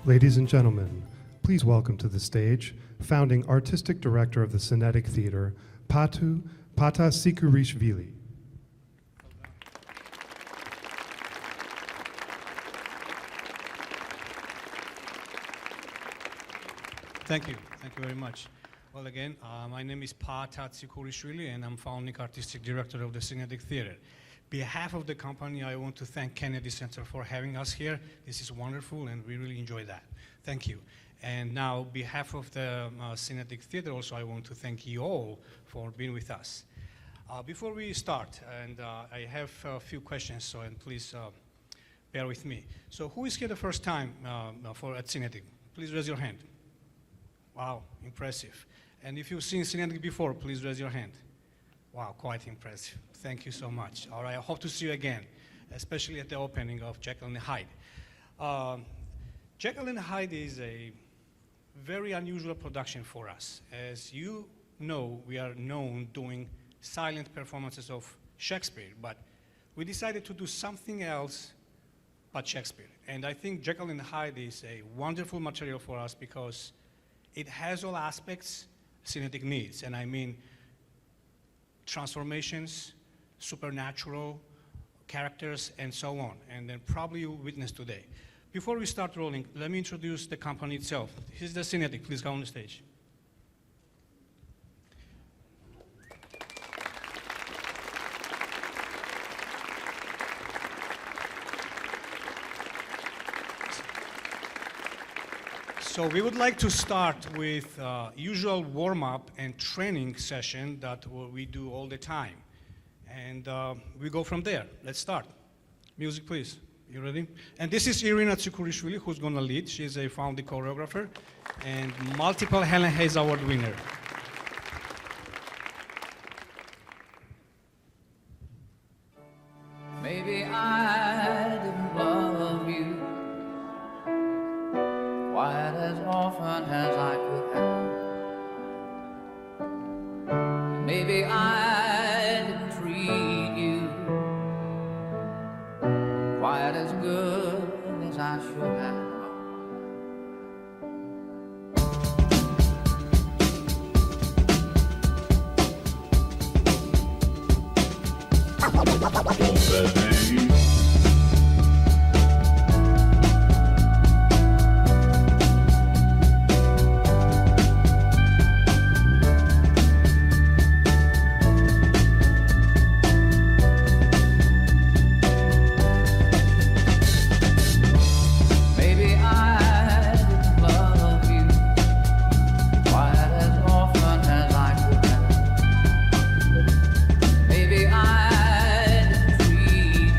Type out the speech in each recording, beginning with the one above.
Ladies and gentlemen, please welcome to the stage founding artistic director of the Synetic Theater, Pata Sikurishvili. Thank you very much. Well, again, my name is Pata Sikurishvili, and I'm founding artistic director of the Synetic Theater. Behalf of the company, I want to thank Kennedy Center for having us here. This is wonderful, and we really enjoy that. Thank you. And now, behalf of the Synetic Theater, also, I want to thank you all for being with us. Before we start, and I have a few questions, so and please bear with me. So, who is here the first time at Synetic? Please raise your hand. Wow, impressive. And if you've seen Synetic before, please raise your hand. Wow, quite impressive. Thank you so much. All right, I hope to see you again, especially at the opening of Jekyll and Hyde. Jekyll and Hyde is a very unusual production for us. As you know, we are known doing silent performances of Shakespeare, but we decided to do something else but Shakespeare. And I think Jekyll and Hyde is a wonderful material for us because it has all aspects Synetic needs, and I mean transformations, supernatural characters, and so on, and then probably you'll witness today. Before we start rolling, let me introduce the company itself. This is the Synetic. Please come on the stage. So we would like to start with usual warm-up and training session that we do all the time. And we go from there. Let's start. Music, please. You ready? And this is Irina Tsikurishvili, who's going to lead. She's a founding choreographer and multiple Helen Hayes Award winner. Maybe I didn't love you quite as often as I could have. Maybe I didn't treat you quite as good as I should have. Maybe I didn't treat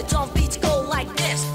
the drum beats go like this.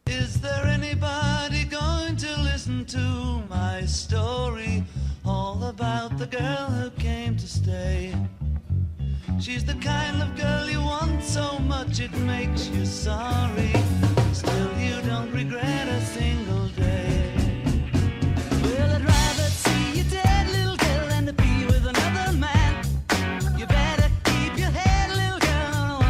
Is there anybody going to listen to my story? All about the girl who came to stay. She's the kind of girl you want so much it makes you sorry. Still you don't regret a single day. Well, I'd rather see you dead, little girl, than to be with another man. You better keep your head, little girl.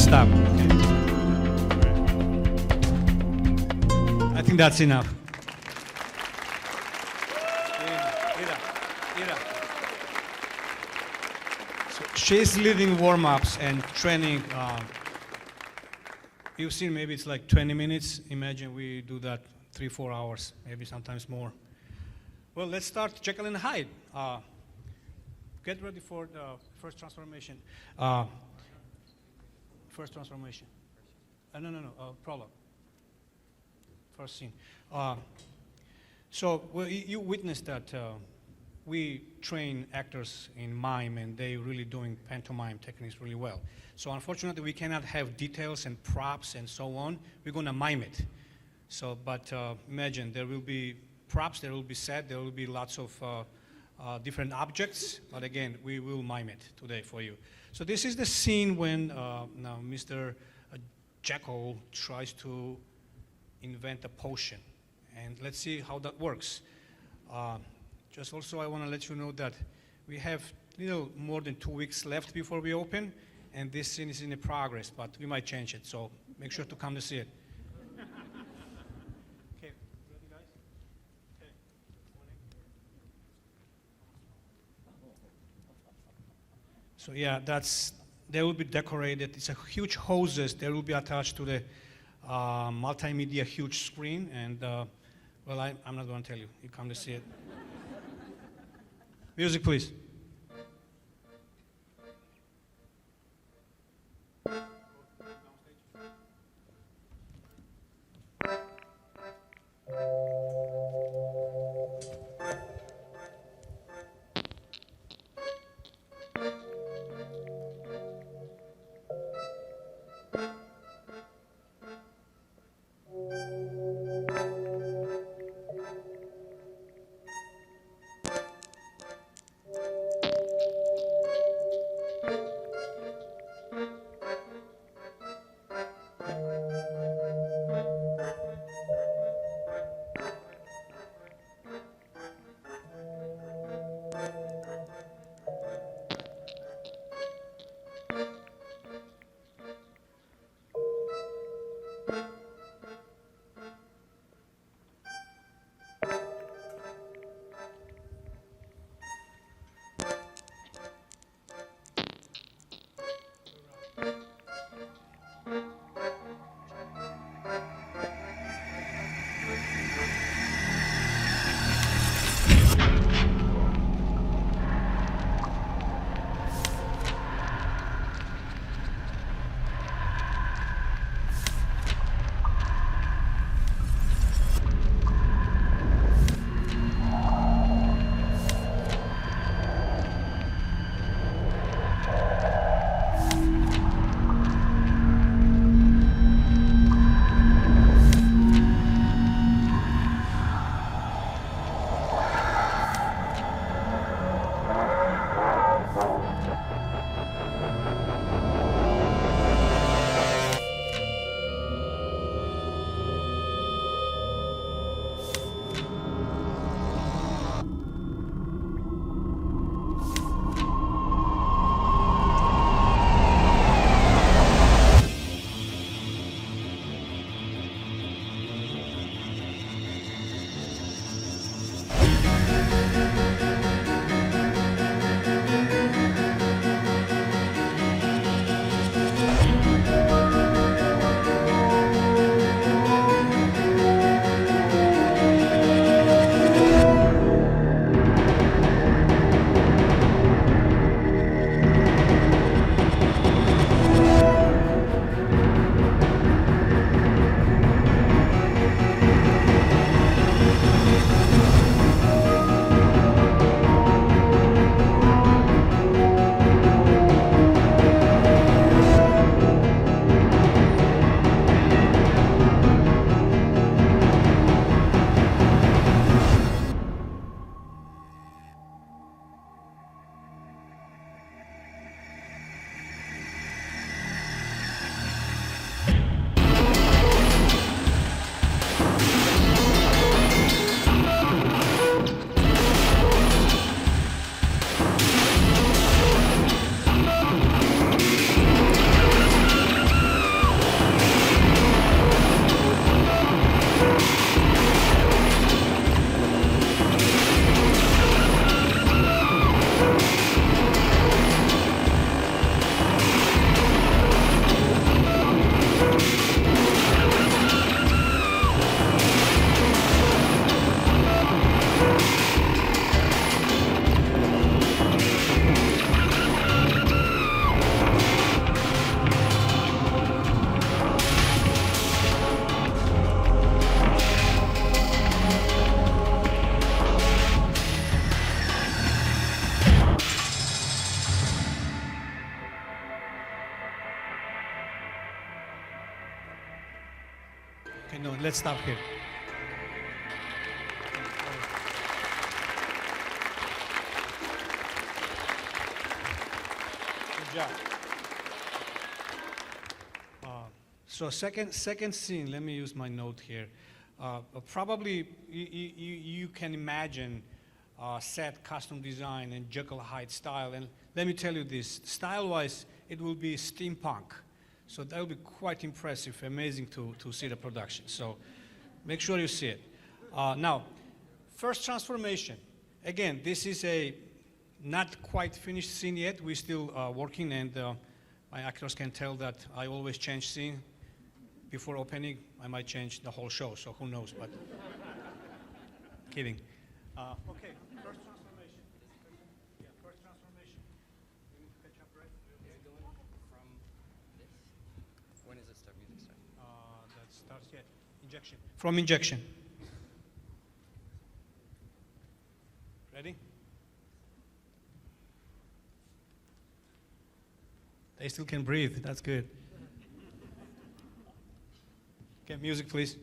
stop. Okay. I think that's enough. Ira. So she's leading warm-ups and training. You've seen maybe it's like 20 minutes. Imagine we do that 3-4 hours, maybe sometimes more. Well, let's start Jekyll and Hyde. Get ready for the first transformation. First transformation. No. Prologue. First scene. So well, you witnessed that we train actors in mime, and they really doing pantomime techniques really well. So unfortunately, we cannot have details and props and so on. We're going to mime it. So, but imagine there will be props, there will be set, there will be lots of different objects. But again, we will mime it today for you. So this is the scene when now Mr. Jekyll tries to invent a potion. And let's see how that works. Just also, I want to let you know that we have little more than 2 weeks left before we open, and this scene is in progress, but we might change it, so make sure to come to see it. Okay, ready, guys? Okay. So yeah, they will be decorated. It's a huge hoses. They will be attached to the multimedia huge screen, and well, I'm not going to tell you. You come to see it. Music, please. let's stop here. Good job. So second scene, let me use my note here. Probably you can imagine set, costume design, and Jekyll Hyde style. And let me tell you this, style-wise, it will be steampunk. So that will be quite impressive, amazing to see the production. So make sure you see it. Now, first transformation. Again, this is a not quite finished scene yet. We're still working, and my actors can tell that I always change scene. Before opening, I might change the whole show, so who knows, but kidding. Okay, first transformation. Yeah, first transformation. We need to catch up, right? From this? When does it start? Music start? That starts, yeah, injection. From injection. Ready? They still can breathe, that's good. Okay, music, please.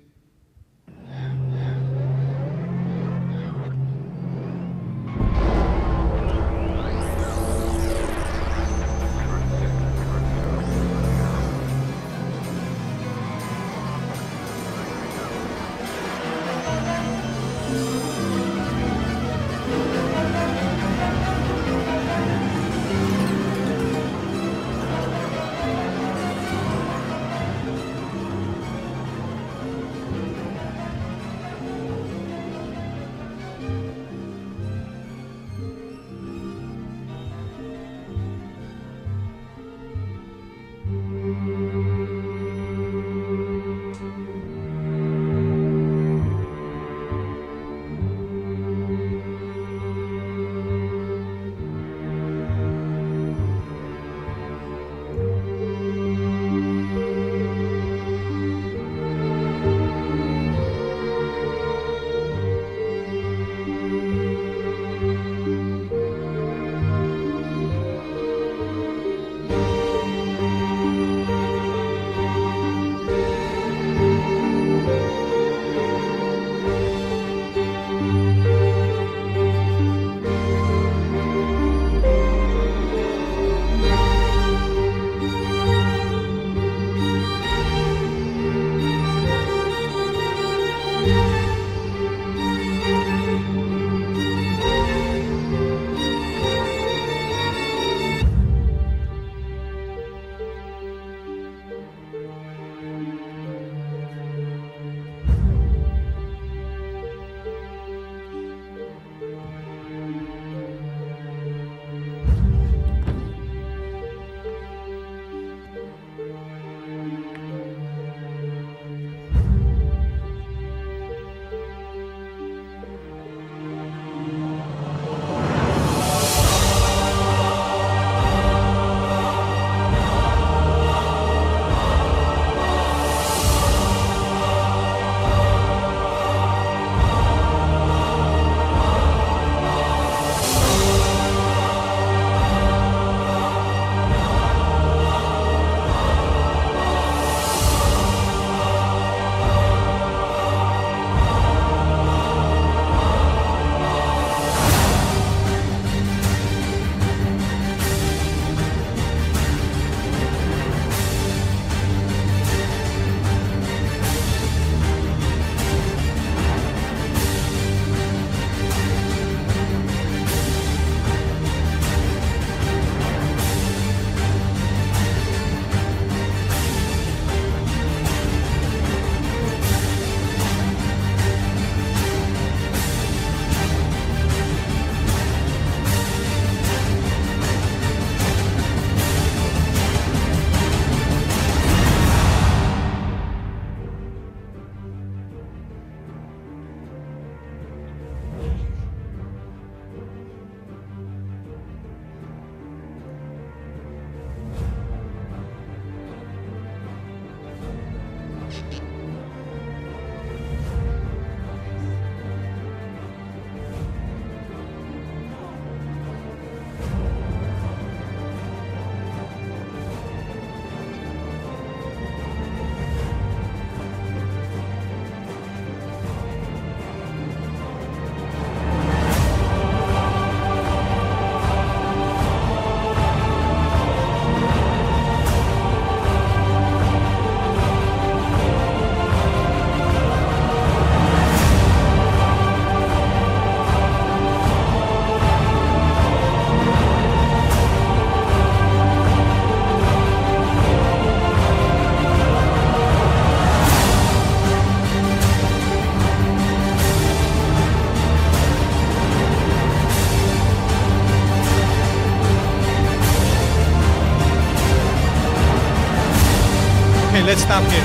let's stop here.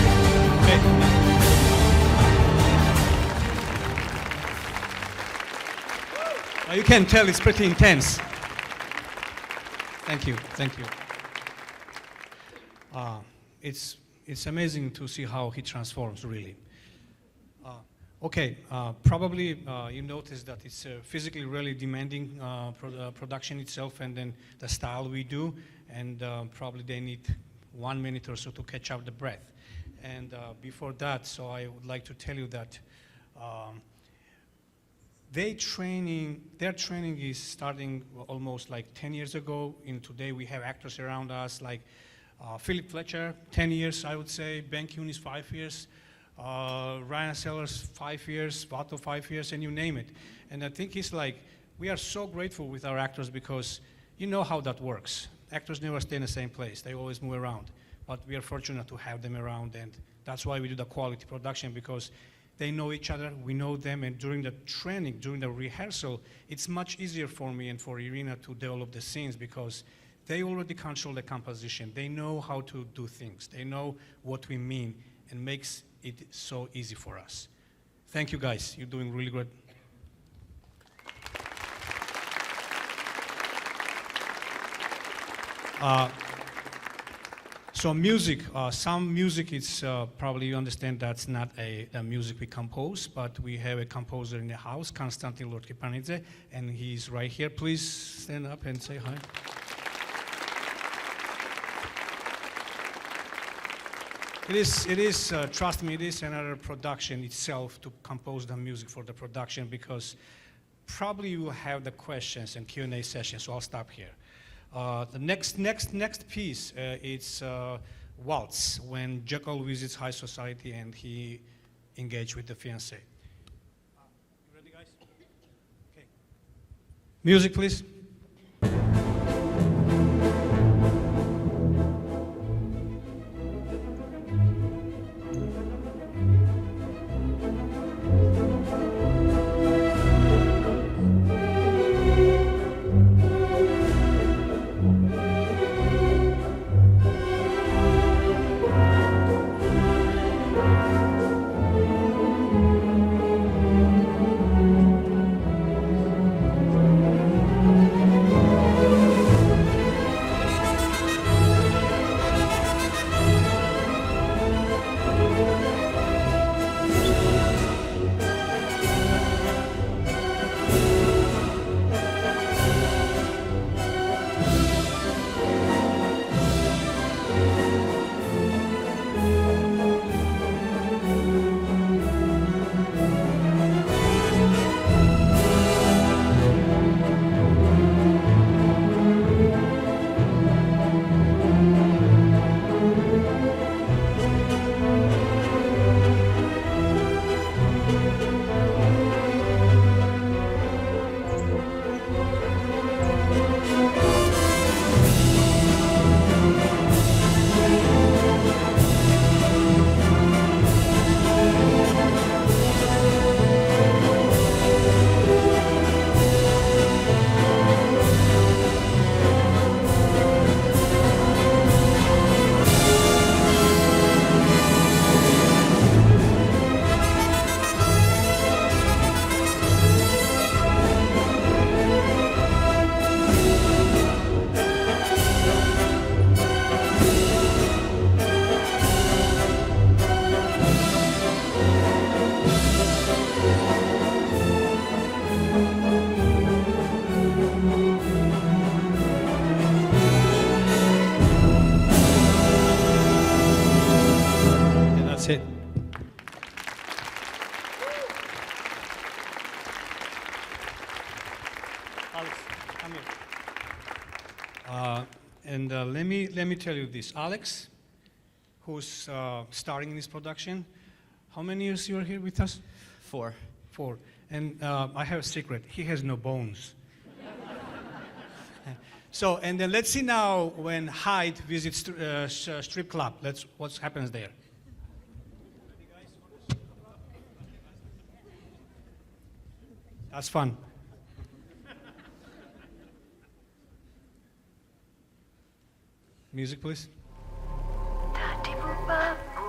Okay. You can tell it's pretty intense. Thank you, thank you. It's amazing to see how he transforms, really. Probably you noticed that it's physically really demanding production itself, and then the style we do, and probably they need 1 minute or so to catch up the breath. And before that, so I would like to tell you that their training is starting almost like 10 years ago. In today we have actors around us like Philip Fletcher, 10 years I would say, Ben Kuhn is 5 years, Ryan Sellers 5 years, Vato 5 years, and you name it. And I think it's like, we are so grateful with our actors because you know how that works. Actors never stay in the same place, they always move around. But we are fortunate to have them around, and that's why we do the quality production, because they know each other, we know them, and during the training, during the rehearsal, it's much easier for me and for Irina to develop the scenes because they already control the composition. They know how to do things. They know what we mean, and makes it so easy for us. Thank you guys, you're doing really good. So music, some music is probably you understand that's not a music we compose, but we have a composer in the house, Konstantin Lorkipanidze, and he's right here. Please stand up and say hi. It is, trust me, it is another production itself to compose the music for the production, because probably you will have the questions and Q&A session, so I'll stop here. The next piece, it's Waltz, when Jekyll visits high society and he engaged with the fiancée. You ready, guys? Okay. Music, please. It. Alex, come here. Let me tell you this. Alex, who's starring in this production, how many years you are here with us? 4. 4. And I have a secret. He has no bones. So, and then let's see now when Hyde visits strip club. What happens there. That's fun. Music, please. Tati-boo-ba-boo.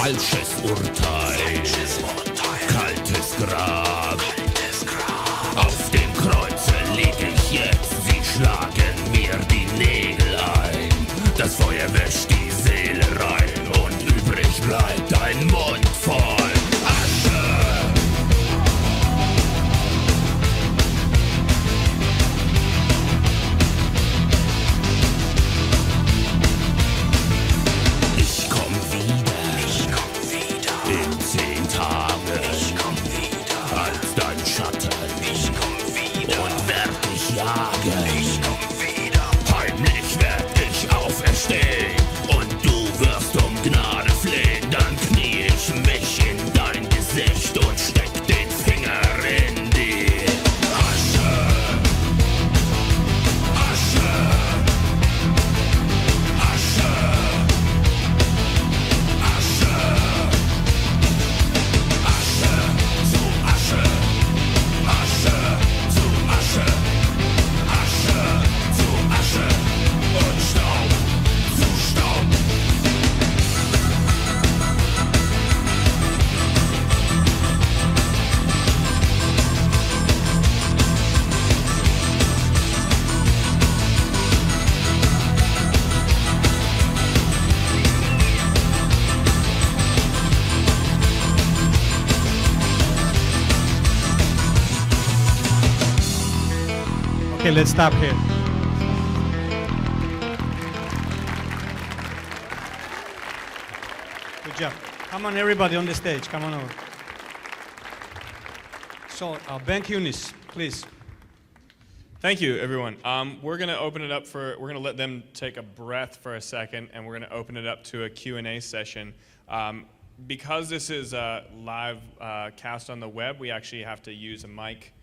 Falsches Urteil, kaltes Grab. Auf dem Kreuze lieg ich jetzt, sie schlagen mir die Nägel ein. Das Feuer wäscht die Seele rein und übrig bleibt ein Mund voll Asche. Ich komm wieder in 10 Tagen. Ich komm wieder als dein Schatten. Ich komm wieder und werd dich jagen. Ich komm wieder. Heimlich werd ich auferstehen und du wirst um Gnade flehen. Dann knie ich mich in dein Gesicht und steck den Finger in die Asche. Asche. Asche. Asche. Asche zu Asche. Asche zu Asche. Asche zu Asche. Und Staub zu Staub. Okay, let's stop here. Good job. Come on, everybody on the stage. Come on over. So, Ben Kunis, please. Thank you, everyone. We're going to open it up we're going to let them take a breath for a second, and we're going to open it up to a Q&A session. Because this is a live cast on the web, we actually have to use a mic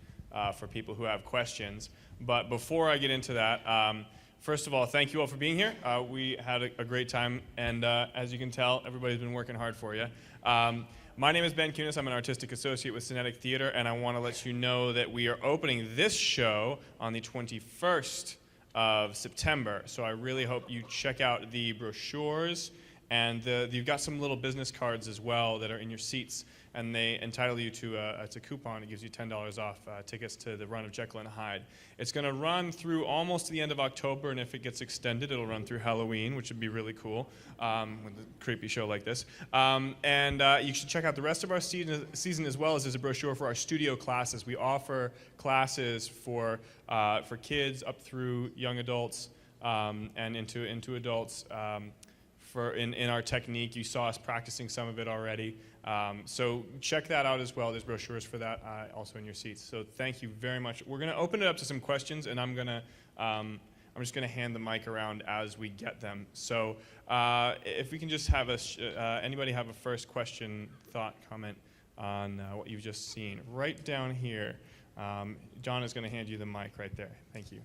for people who have questions. But before I get into that, first of all, thank you all for being here. We had a great time, and as you can tell, everybody's been working hard for you. My name is Ben Kunis. I'm an artistic associate with Synetic Theater, and I want to let you know that we are opening this show on the 21st of September. So I really hope you check out the brochures, and you've got some little business cards as well that are in your seats, and they entitle you to it's a coupon. It gives you $10 off tickets to the run of Jekyll and Hyde. It's going to run through almost the end of October, and if it gets extended, it'll run through Halloween, which would be really cool with a creepy show like this. And you should check out the rest of our season as well as there's a brochure for our studio classes. We offer classes for kids up through young adults and into adults. In our technique. You saw us practicing some of it already. So check that out as well. There's brochures for that also in your seats. So thank you very much. We're going to open it up to some questions, and I'm just going to hand the mic around as we get them. So if we can just have anybody have a first question, thought, comment on what you've just seen. Right down here. John is going to hand you the mic right there. Thank you.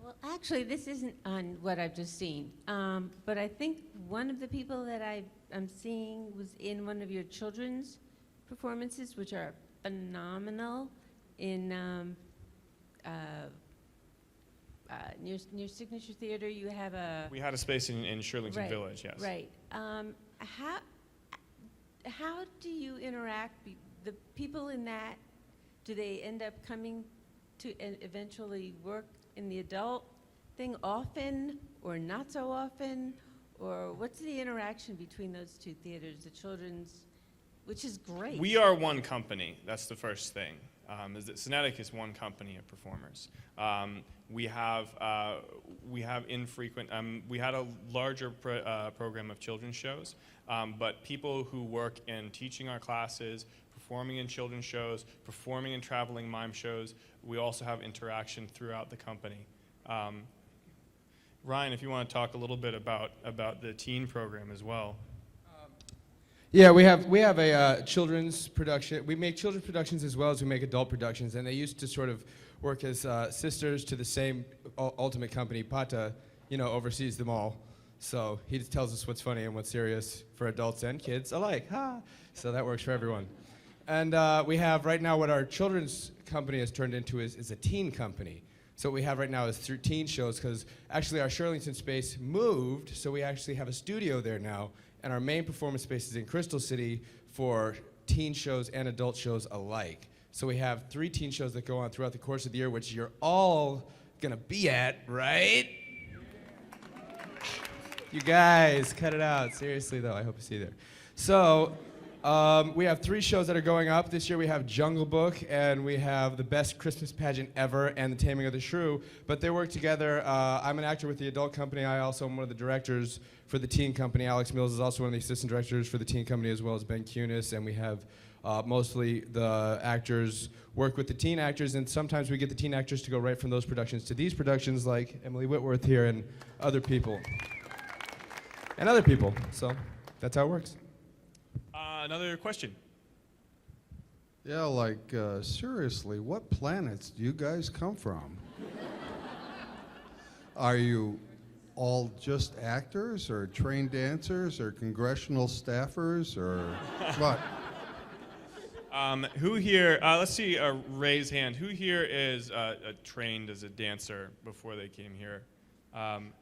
Well, actually, this isn't on what I've just seen, but I think one of the people that I'm seeing was in one of your children's performances, which are phenomenal, in near Signature Theater. You have We had a space in Shirlington Village, yes. Right. How do you interact? The people in that, do they end up coming to eventually work in the adult thing often or not so often? Or what's the interaction between those two theaters, the children's, which is great? We are one company. That's the first thing. Is that Synetic is one company of performers. We have infrequent. We had a larger program of children's shows, but people who work in teaching our classes, performing in children's shows, performing in traveling mime shows. We also have interaction throughout the company. Ryan, if you want to talk a little bit about the teen program as well. Yeah, we have a children's production. We make children's productions as well as we make adult productions, and they used to sort of work as sisters to the same ultimate company. Pata, oversees them all. So he just tells us what's funny and what's serious for adults and kids alike. Ha! So that works for everyone. And we have right now what our children's company has turned into is a teen company. So what we have right now is 13 shows, because actually our Shirlington space moved, so we actually have a studio there now, and our main performance space is in Crystal City for teen shows and adult shows alike. So we have 3 teen shows that go on throughout the course of the year, which you're all gonna be at, right? You guys, cut it out. Seriously though, I hope to see you there. So, we have 3 shows that are going up. This year we have Jungle Book, and we have The Best Christmas Pageant Ever, and The Taming of the Shrew. But they work together. I'm an actor with the adult company. I also am one of the directors for the teen company. Alex Mills is also one of the assistant directors for the teen company, as well as Ben Kunis. And we have mostly the actors work with the teen actors, and sometimes we get the teen actors to go right from those productions to these productions, like Emily Whitworth here and other people. And other people. So that's how it works. Another question. Yeah, seriously, what planets do you guys come from? Are you all just actors, or trained dancers, or congressional staffers, or what? Who here, let's see, raise hand. Who here is trained as a dancer before they came here? And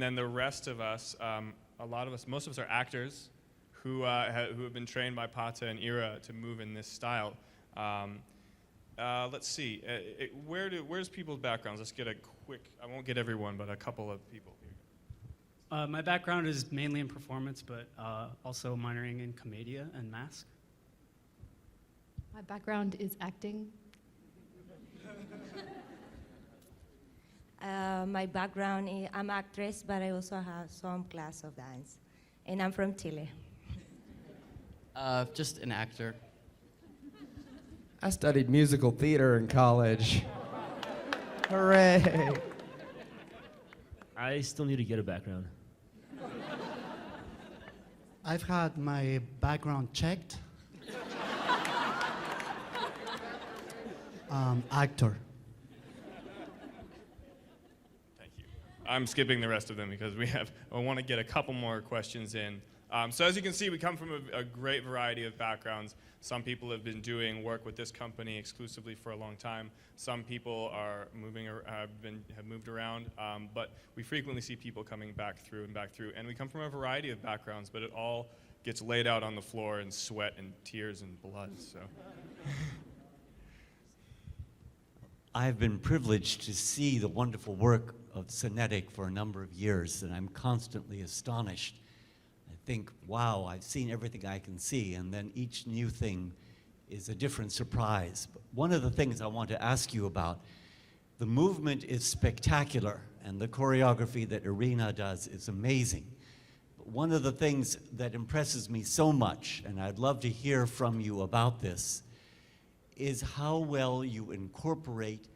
then the rest of us, a lot of us, most of us are actors who have been trained by Pata and Ira to move in this style. Let's see, where's people's backgrounds? Let's get a quick, I won't get everyone, but a couple of people here. My background is mainly in performance, but also minoring in commedia and mask. My background is acting. My background is, I'm actress, but I also have some class of dance. And I'm from Chile. Just an actor. I studied musical theater in college. Hooray! I still need to get a background. I've had my background checked. Actor. Thank you. I'm skipping the rest of them because I want to get a couple more questions in. So as you can see, we come from a great variety of backgrounds. Some people have been doing work with this company exclusively for a long time. Some people are have moved around, but we frequently see people coming back through. And we come from a variety of backgrounds, but it all gets laid out on the floor in sweat and tears and blood. So. I've been privileged to see the wonderful work of Synetic for a number of years, and I'm constantly astonished. I think, wow, I've seen everything I can see, and then each new thing is a different surprise. But one of the things I want to ask you about, the movement is spectacular, and the choreography that Irina does is amazing. But one of the things that impresses me so much, and I'd love to hear from you about this, is how well you incorporate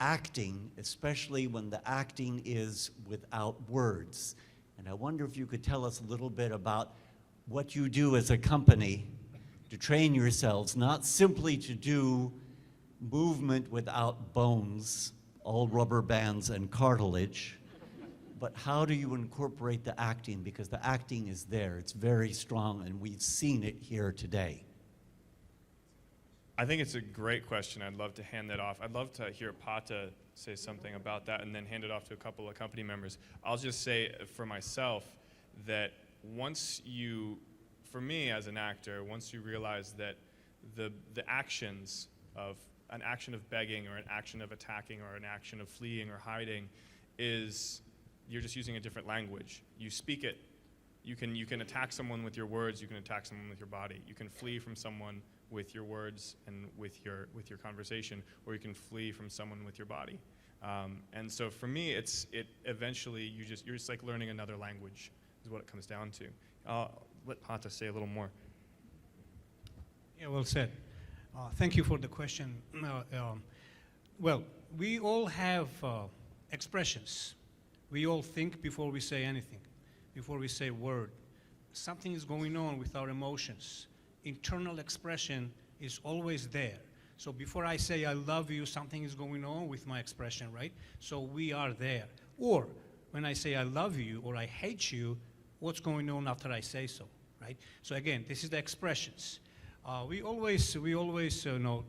acting, especially when the acting is without words. And I wonder if you could tell us a little bit about what you do as a company to train yourselves, not simply to do movement without bones, all rubber bands and cartilage, but how do you incorporate the acting? Because the acting is there, it's very strong, and we've seen it here today. I think it's a great question. I'd love to hand that off. I'd love to hear Pata say something about that and then hand it off to a couple of company members. I'll just say for myself that for me as an actor, once you realize that the actions of an action of begging or an action of attacking or an action of fleeing or hiding you're just using a different language. You speak it. You can attack someone with your words, you can attack someone with your body. You can flee from someone with your words and with your conversation, or you can flee from someone with your body. And so for me, eventually you're just like learning another language is what it comes down to. Let Pata say a little more. Yeah, well said. Thank you for the question. Well, we all have expressions. We all think before we say anything, before we say a word. Something is going on with our emotions. Internal expression is always there. So before I say I love you, something is going on with my expression, right? So we are there. Or when I say I love you or I hate you, what's going on after I say so, right? So again, this is the expressions. We always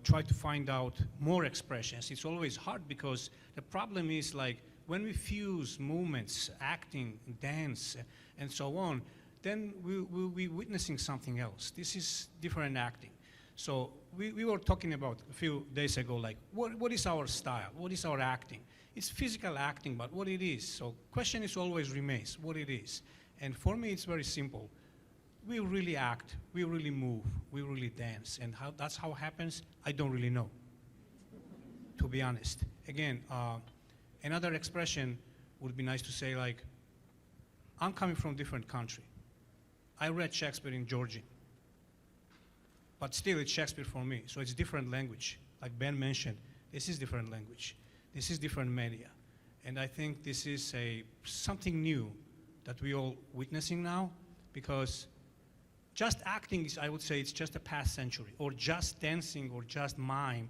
try to find out more expressions. It's always hard because the problem is like when we fuse movements, acting, dance, and so on, then we'll be witnessing something else. This is different acting. So we were talking about a few days ago, like what is our style? What is our acting? It's physical acting, but what it is. So question is always remains, what it is. And for me, it's very simple. We really act, we really move, we really dance. And that's how it happens, I don't really know, to be honest. Again, another expression would be nice to say like, I'm coming from a different country. I read Shakespeare in Georgian, but still it's Shakespeare for me, so it's different language. Like Ben mentioned, this is different language. This is different media. And I think this is something new that we all witnessing now, because just acting is, I would say, it's just a past century, or just dancing or just mime,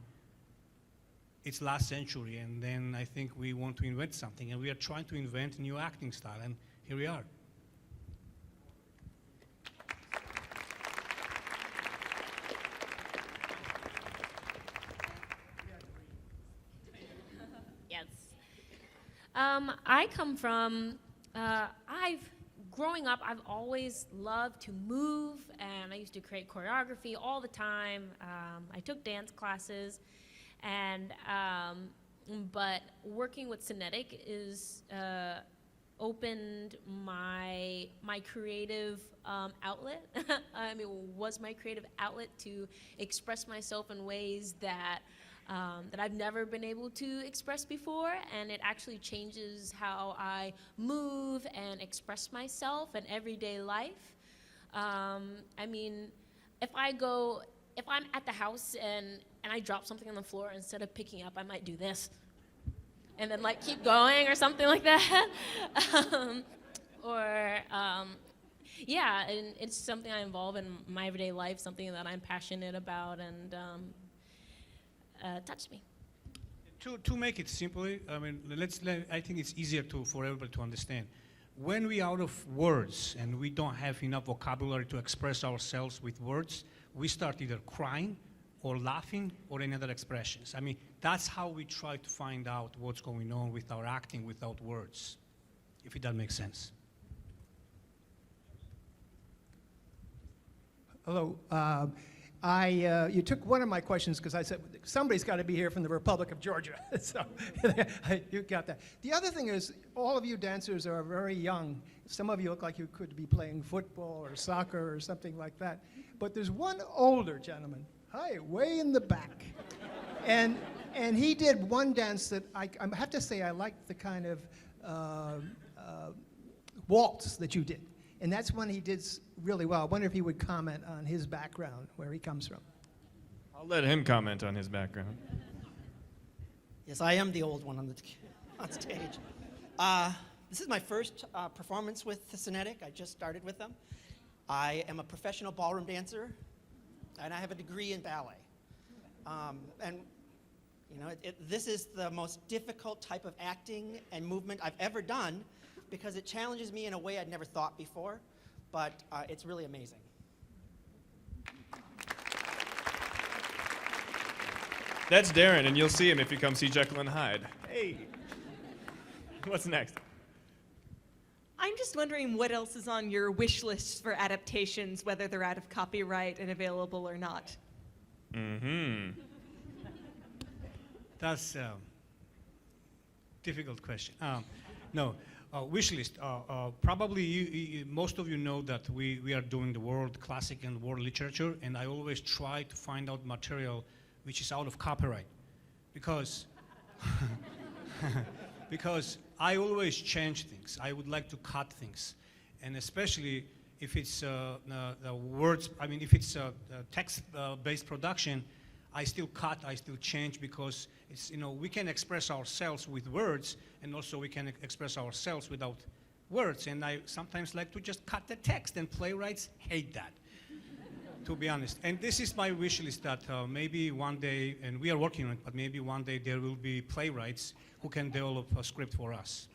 it's last century, and then I think we want to invent something, and we are trying to invent a new acting style, and here we are. Yes. I come from, growing up, I've always loved to move, and I used to create choreography all the time. I took dance classes, and but working with Synetic is opened my creative outlet. I mean, was my creative outlet to express myself in ways that that I've never been able to express before, and it actually changes how I move and express myself in everyday life. I mean, if I'm at the house and I drop something on the floor, instead of picking up, I might do this. And then like keep going or something like that. Yeah, and it's something I involve in my everyday life, something that I'm passionate about, and touched me. To make it simple, I mean, I think it's easier for everybody to understand. When we are out of words and we don't have enough vocabulary to express ourselves with words, we start either crying or laughing or any other expressions. I mean, that's how we try to find out what's going on with our acting without words, if that makes sense. Hello. You took one of my questions because I said somebody's got to be here from the Republic of Georgia. So you got that. The other thing is, all of you dancers are very young. Some of you look like you could be playing football or soccer or something like that. But there's one older gentleman, way in the back, and he did one dance that I have to say I liked the kind of waltz that you did. And that's one he did really well. I wonder if he would comment on his background, where he comes from. I'll let him comment on his background. Yes, I am the old one on stage. This is my first performance with the Synetic. I just started with them. I am a professional ballroom dancer, and I have a degree in ballet. And you know, this is the most difficult type of acting and movement I've ever done, because it challenges me in a way I'd never thought before, but it's really amazing. That's Darren, and you'll see him if you come see Jekyll and Hyde. Hey. What's next? I'm just wondering what else is on your wish list for adaptations, whether they're out of copyright and available or not. Mm-hmm. That's a difficult question. No. Wish list. Probably most of you know that we are doing the world classic and world literature, and I always try to find out material which is out of copyright, because because I always change things. I would like to cut things, and especially if it's the words. I mean, if it's a text-based production, I still cut, I still change, because it's, you know, we can express ourselves with words, and also we can express ourselves without words. And I sometimes like to just cut the text, and playwrights hate that, to be honest. And this is my wish list, that maybe one day, and we are working on it, but maybe one day there will be playwrights who can develop a script for us.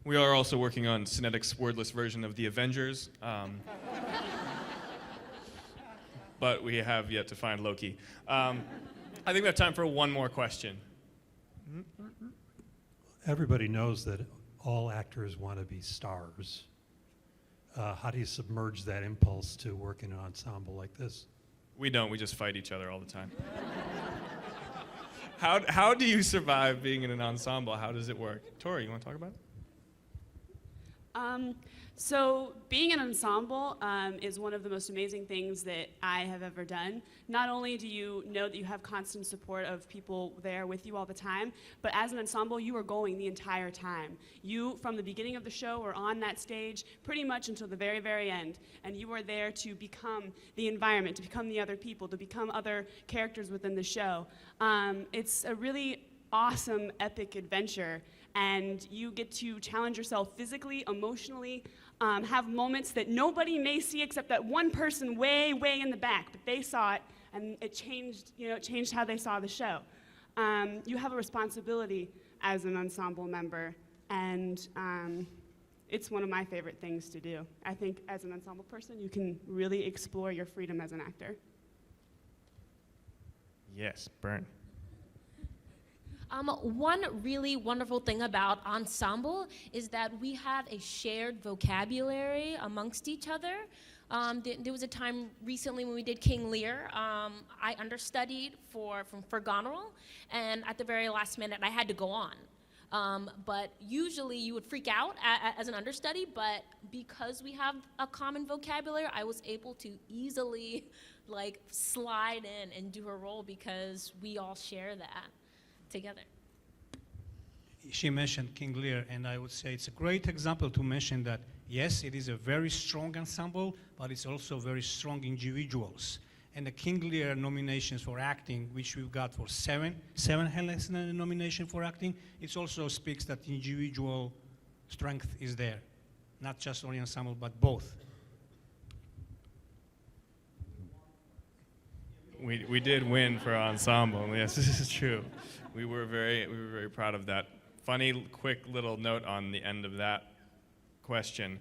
We are also working on Synetic's wordless version of The Avengers. But we have yet to find Loki. I think we have time for one more question. Everybody knows that all actors want to be stars. How do you submerge that impulse to work in an ensemble like this? We don't. We just fight each other all the time. How do you survive being in an ensemble? How does it work? Tori, you want to talk about it? So being an ensemble is one of the most amazing things that I have ever done. Not only do you know that you have constant support of people there with you all the time, but as an ensemble, you are going the entire time. You, from the beginning of the show, are on that stage pretty much until the very, very end. And you are there to become the environment, to become the other people, to become other characters within the show. It's a really awesome, epic adventure. And you get to challenge yourself physically, emotionally, have moments that nobody may see except that one person way, way in the back, but they saw it, and it changed, it changed how they saw the show. You have a responsibility as an ensemble member, and it's one of my favorite things to do. I think as an ensemble person, you can really explore your freedom as an actor. Yes, burn. One really wonderful thing about ensemble is that we have a shared vocabulary amongst each other. There was a time recently when we did King Lear. I understudied for Goneril, and at the very last minute I had to go on. But usually you would freak out as an understudy, but because we have a common vocabulary, I was able to easily like slide in and do her role because we all share that together. She mentioned King Lear, and I would say it's a great example to mention that, yes, it is a very strong ensemble, but it's also very strong individuals. And the King Lear nominations for acting, which we've got for seven Helen nomination for acting, it also speaks that individual strength is there, not just for the ensemble, but both. We did win for ensemble. Yes, this is true. We were very proud of that. Funny, quick little note on the end of that question.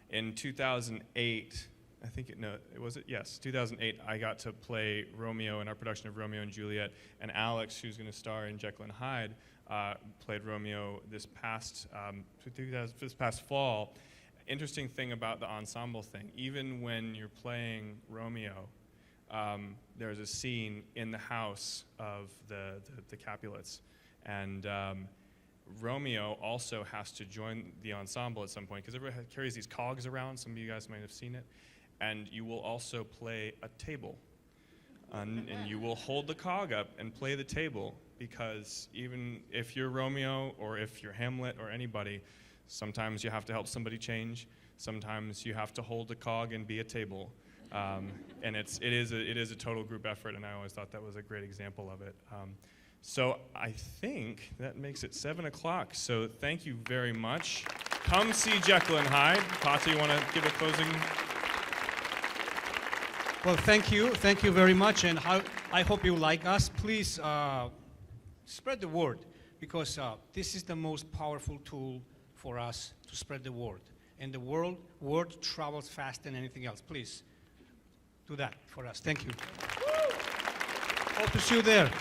In 2008, I think yes, 2008, I got to play Romeo in our production of Romeo and Juliet, and Alex, who's going to star in Jekyll and Hyde, played Romeo this past fall. Interesting thing about the ensemble thing, even when you're playing Romeo, there's a scene in the house of the Capulets, and Romeo also has to join the ensemble at some point because everybody carries these cogs around. Some of you guys might have seen it. And you will also play a table. And you will hold the cog up and play the table because even if you're Romeo or if you're Hamlet or anybody, sometimes you have to help somebody change. Sometimes you have to hold the cog and be a table. And it is a total group effort, and I always thought that was a great example of it. So I think that makes it 7 o'clock. So thank you very much. Come see Jekyll and Hyde. Pata, you want to give a closing? Well, thank you very much, and I hope you like us. Please spread the word, because this is the most powerful tool for us to spread the word. And the word travels faster than anything else. Please do that for us. Thank you. Hope to see you there.